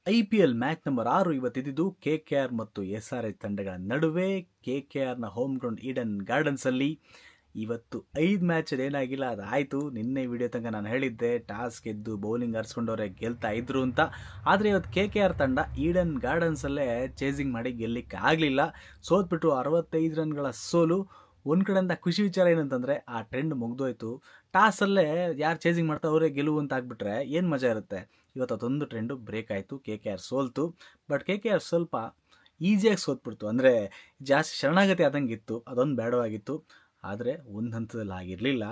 IPL match number 6 ಇವತ್ತಿದ್ದು KKR ಮತ್ತು SRH ತಂಡಗಳ ನಡುವೆ KKRನ ಹೋಮ್ ಗ್ರೌಂಡ್ ಈಡನ್ ಗಾರ್ಡನ್ಸ್ ಅಲ್ಲಿ ಇವತ್ತು 5 ಮ್ಯಾಚ್ ಏನಾಗಿಲ್ಲ ಅದಾಯಿತು. ನಿನ್ನೆ ವಿಡಿಯೋ ತನಕ ನಾನು ಹೇಳಿದ್ದೆ ಟಾಸ್ ಗೆದ್ದು ಬೌಲಿಂಗ್ ಆರಿಸ್ಕೊಂಡವರೇ ಗೆಲ್ತಾ ಇದ್ರು ಅಂತ. ಆದರೆ ಇವತ್ತು KKR ತಂಡ ಈಡನ್ ಗಾರ್ಡನ್ಸಲ್ಲೇ ಚೇಸಿಂಗ್ ಮಾಡಿ ಗೆಲ್ಲಲಿಕ್ಕೆ ಆಗಲಿಲ್ಲ. ಸೋತ್ಬಿಟ್ಟು 65 ರನ್ಗಳ ಸೋಲು. ಒಂದು ಕಡೆಯಿಂದ ಖುಷಿ ವಿಚಾರ ಏನಂತಂದರೆ ಆ ಟ್ರೆಂಡ್ ಮುಗ್ದೋಯ್ತು. ಟಾಸಲ್ಲೇ ಯಾರು ಚೇಸಿಂಗ್ ಮಾಡ್ತಾ ಅವರೇ ಗೆಲುವು ಅಂತ ಆಗ್ಬಿಟ್ರೆ ಏನು ಮಜಾ ಇರುತ್ತೆ. ಇವತ್ತು ಅದೊಂದು ಟ್ರೆಂಡು ಬ್ರೇಕ್ ಆಯಿತು. KKR ಸೋಲ್ತು. ಬಟ್ KKR ಸ್ವಲ್ಪ ಈಸಿಯಾಗಿ ಸೋತ್ಬಿಡ್ತು. ಅಂದರೆ ಜಾಸ್ತಿ ಶರಣಾಗತಿ ಆದಂಗೆ ಇತ್ತು. ಅದೊಂದು ಬೇಡವಾಗಿತ್ತು. ಆದರೆ ಒಂದು ಹಂತದಲ್ಲಿ ಆಗಿರಲಿಲ್ಲ.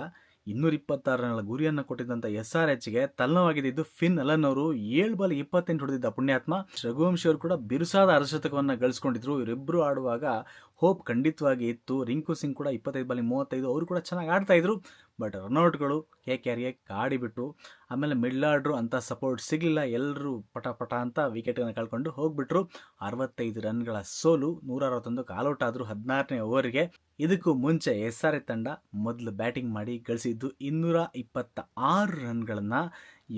226 ರನ್ಗಳ ಗುರಿಯನ್ನು ಕೊಟ್ಟಿದ್ದಂಥ SRHಗೆ ತಲ್ಲಣವಾಗಿದ್ದು ಫಿನ್ ಅಲನ್ ಅವರು 7 ಬಾಲ್ 28 ಹೊಡೆದಿದ್ದ ಪುಣ್ಯಾತ್ಮ. ರಘುವಂಶಿ ಅವರು ಕೂಡ ಬಿರುಸಾದ ಅರ್ಧಶತಕವನ್ನು ಗಳಿಸ್ಕೊಂಡಿದ್ರು. ಇವರಿಬ್ಬರು ಆಡುವಾಗ ಹೋಪ್ ಖಂಡಿತವಾಗಿ ಇತ್ತು. ರಿಂಕು ಸಿಂಗ್ ಕೂಡ 25 ಬಾಲ್ 35 ಅವರು ಕೂಡ ಚೆನ್ನಾಗಿ ಆಡ್ತಾ ಇದ್ರು. ಬಟ್ ರನ್ಔಟ್ಗಳು KKRಗೆ ಕಾಡಿಬಿಟ್ಟು ಆಮೇಲೆ ಮಿಡ್ಲ್ ಆರ್ಡ್ರು ಅಂತ ಸಪೋರ್ಟ್ ಸಿಗಲಿಲ್ಲ. ಎಲ್ಲರೂ ಪಟ ಅಂತ ವಿಕೆಟನ್ನು ಕಳ್ಕೊಂಡು ಹೋಗ್ಬಿಟ್ರು. 65 ರನ್ಗಳ ಸೋಲು. 161 ಆಲ್ಔಟ್ ಆದರು 16ನೇ ಓವರ್ಗೆ. ಇದಕ್ಕೂ ಮುಂಚೆ SRH ತಂಡ ಮೊದಲು ಬ್ಯಾಟಿಂಗ್ ಮಾಡಿ ಗಳಿಸಿದ್ದು 226 ರನ್ಗಳನ್ನು.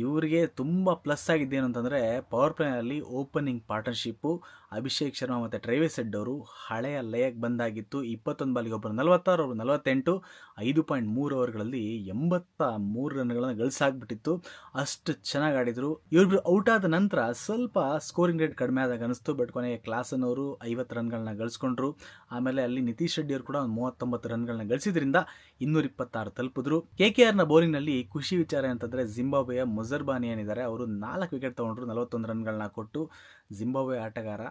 ಇವರಿಗೆ ತುಂಬ ಪ್ಲಸ್ ಆಗಿದ್ದೇನು ಅಂತಂದರೆ ಪವರ್ ಪ್ಲೇನಲ್ಲಿ ಓಪನಿಂಗ್ ಪಾರ್ಟ್ನರ್ಶಿಪ್ಪು ಅಭಿಷೇಕ್ ಶರ್ಮಾ ಮತ್ತು ಟ್ರೇವಿಸ್ ಹೆಡ್ ಅವರು ಹಳೆಯ ಲಯಕ್ಕೆ ಬಂದಾಗಿತ್ತು. 21 ಬಾಲಿಗೆ ಒಬ್ಬರು 46, ಅವರು 48, 5.3 ಓವರ್ಗಳಲ್ಲಿ 83 ರನ್ಗಳನ್ನು ಗಳಿಸಾಗ್ಬಿಟ್ಟಿತ್ತು. ಅಷ್ಟು ಚೆನ್ನಾಗಿ ಆಡಿದರು. ಇವ್ರಿಬ್ರು ಔಟ್ ಆದ ನಂತರ ಸ್ವಲ್ಪ ಸ್ಕೋರಿಂಗ್ ರೇಟ್ ಕಡಿಮೆ ಆದಾಗ ಅನಿಸ್ತು. ಬಟ್ ಕೊನೆಗೆ ಕ್ಲಾಸನ್ ಅವರು 50 ರನ್ಗಳನ್ನ ಗಳಿಸ್ಕೊಂಡ್ರು. ಆಮೇಲೆ ಅಲ್ಲಿ ನಿತೀಶ್ ರೆಡ್ಡಿ ಅವರು ಕೂಡ 39 ರನ್ಗಳನ್ನ ಗಳಿಸಿದ್ರಿಂದ 226 ತಲುಪಿದ್ರು. KKRನ ಬೌಲಿಂಗ್ನಲ್ಲಿ ಖುಷಿ ವಿಚಾರ ಅಂತಂದರೆ ಜಿಂಬಾಬ್ವೆಯ ಮುಜರ್ಬಾನಿ ಏನಿದ್ದಾರೆ ಅವರು 4 ವಿಕೆಟ್ ತೊಗೊಂಡ್ರು. 41 ರನ್ಗಳನ್ನ ಕೊಟ್ಟು. ಜಿಂಬಾಬ್ವೆ ಆಟಗಾರ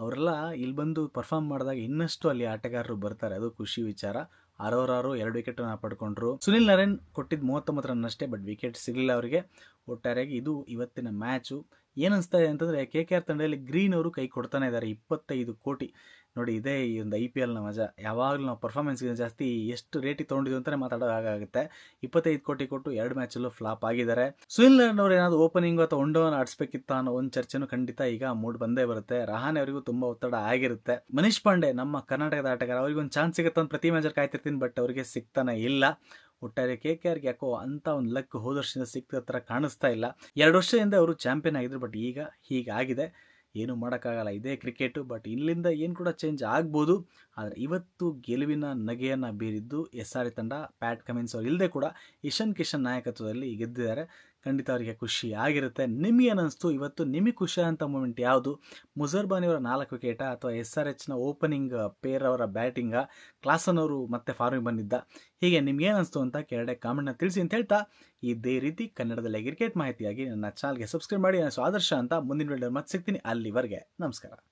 ಅವರೆಲ್ಲ ಇಲ್ಲಿ ಬಂದು ಪರ್ಫಾರ್ಮ್ ಮಾಡಿದಾಗ ಇನ್ನಷ್ಟು ಅಲ್ಲಿ ಆಟಗಾರರು ಬರ್ತಾರೆ. ಅದು ಖುಷಿ ವಿಚಾರ. 6 2 ವಿಕೆಟನ್ನು ಪಡ್ಕೊಂಡ್ರು. ಸುನಿಲ್ ನರೇನ್ ಕೊಟ್ಟಿದ್ದು 39 ರನ್ ಅಷ್ಟೇ. ಬಟ್ ವಿಕೆಟ್ ಸಿಗಲಿಲ್ಲ ಅವರಿಗೆ. ಒಟ್ಟಾರೆಯಾಗಿ ಇದು ಇವತ್ತಿನ ಮ್ಯಾಚು. ಏನನ್ನಿಸ್ತಾ ಇದೆ ಅಂತಂದರೆ KKR ತಂಡದಲ್ಲಿ ಗ್ರೀನ್ ಅವರು ಕೈ ಕೊಡ್ತಾನೆ ಇದ್ದಾರೆ. 25 ಕೋಟಿ ನೋಡಿ, ಇದೇ ಈ ಒಂದು IPLನ ಮಜಾ. ಯಾವಾಗಲೂ ನಾವು ಪರ್ಫಾರ್ಮೆನ್ಸ್ಗಿಂತ ಜಾಸ್ತಿ ಎಷ್ಟು ರೇಟಿಗೆ ತೊಗೊಂಡಿದ್ವಿ ಅಂತಲೇ ಮಾತಾಡೋಕ್ಕಾಗುತ್ತೆ. 25 ಕೋಟಿ ಕೊಟ್ಟು 2 ಮ್ಯಾಚಲ್ಲೂ ಫ್ಲಾಪ್ ಆಗಿದ್ದಾರೆ. ಸುನಿಲ್ ನರೇನ್ ಅವರು ಏನಾದರೂ ಓಪನಿಂಗ್ ಅಥವಾ ಒಂಡೋವನ್ನು ಆಡಿಸ್ಬೇಕಿತ್ತ ಅನ್ನೋ ಒಂದು ಚರ್ಚೆನೂ ಖಂಡಿತ ಈಗ ಮೂಡ್ ಬಂದೇ ಬರುತ್ತೆ. ರಹಾನೆ ಅವರಿಗೂ ತುಂಬ ಒತ್ತಡ ಆಗಿರುತ್ತೆ. ಮನೀಶ್ ಪಾಂಡೆ ನಮ್ಮ ಕರ್ನಾಟಕದ ಆಟಗಾರ, ಅವ್ರಿಗೆ ಒಂದು ಚಾನ್ಸ್ ಸಿಗುತ್ತೆ ಅಂತ ಪ್ರತಿ ಮ್ಯಾಚಲ್ಲಿ ಕಾಯ್ತಿರ್ತೀನಿ. ಬಟ್ ಅವರಿಗೆ ಸಿಗ್ತಾನೆ ಇಲ್ಲ. ಒಟ್ಟಾರೆ KKRಗೆ ಯಾಕೋ ಅಂತ ಒಂದು ಲಕ್ ಹೋದ ವರ್ಷದಿಂದ ಸಿಕ್ಕಿದ ಥರ ಕಾಣಿಸ್ತಾ ಇಲ್ಲ. 2 ವರ್ಷದಿಂದ ಅವರು ಚಾಂಪಿಯನ್ ಆಗಿದ್ರು. ಬಟ್ ಈಗ ಹೀಗಾಗಿದೆ. ಏನು ಮಾಡೋಕ್ಕಾಗಲ್ಲ, ಇದೇ ಕ್ರಿಕೆಟು. ಬಟ್ ಇಲ್ಲಿಂದ ಏನು ಕೂಡ ಚೇಂಜ್ ಆಗ್ಬೋದು. ಆದರೆ ಇವತ್ತು ಗೆಲುವಿನ ನಗೆಯನ್ನು ಬೀರಿದ್ದು SRH ತಂಡ. ಪ್ಯಾಟ್ ಕಮಿನ್ಸ್ ಅವರು ಇಲ್ಲದೆ ಕೂಡ ಇಶಾನ್ ಕಿಶನ್ ನಾಯಕತ್ವದಲ್ಲಿ ಗೆದ್ದಿದ್ದಾರೆ. ಖಂಡಿತ ಅವರಿಗೆ ಖುಷಿ ಆಗಿರುತ್ತೆ. ನಿಮಗೇನಿಸ್ತು ಇವತ್ತು? ನಿಮಗೆ ಖುಷಿ ಅಂತ ಮೂಮೆಂಟ್ ಯಾವುದು? ಮುಜರ್ಬಾನಿಯವರ 4 ವಿಕೆಟಾ ಅಥವಾ SRHನ ಓಪನಿಂಗ್ ಪೇರ್ ಅವರ ಬ್ಯಾಟಿಂಗಾ? ಕ್ಲಾಸನ್ ಅವರು ಮತ್ತೆ ಫಾರ್ಮಿಗೆ ಬಂದಿದ್ದ? ಹೀಗೆ ನಿಮ್ಗೇನಿಸ್ತು ಅಂತ ಕೆಳಗಡೆ ಕಾಮೆಂಟ್ನ ತಿಳಿಸಿ ಅಂತ ಹೇಳ್ತಾ, ಇದೇ ರೀತಿ ಕನ್ನಡದಲ್ಲಿ ಕ್ರಿಕೆಟ್ ಮಾಹಿತಿಯಾಗಿ ನನ್ನ ಚಾನಲ್ಗೆ ಸಬ್ಸ್ಕ್ರೈಬ್ ಮಾಡಿ. ನಾನು ಆದರ್ಶ ಅಂತ ಮುಂದಿನ ವಿಡಿಯೋ ಮತ್ತೆ ಸಿಗ್ತೀನಿ. ಅಲ್ಲಿವರೆಗೆ ನಮಸ್ಕಾರ.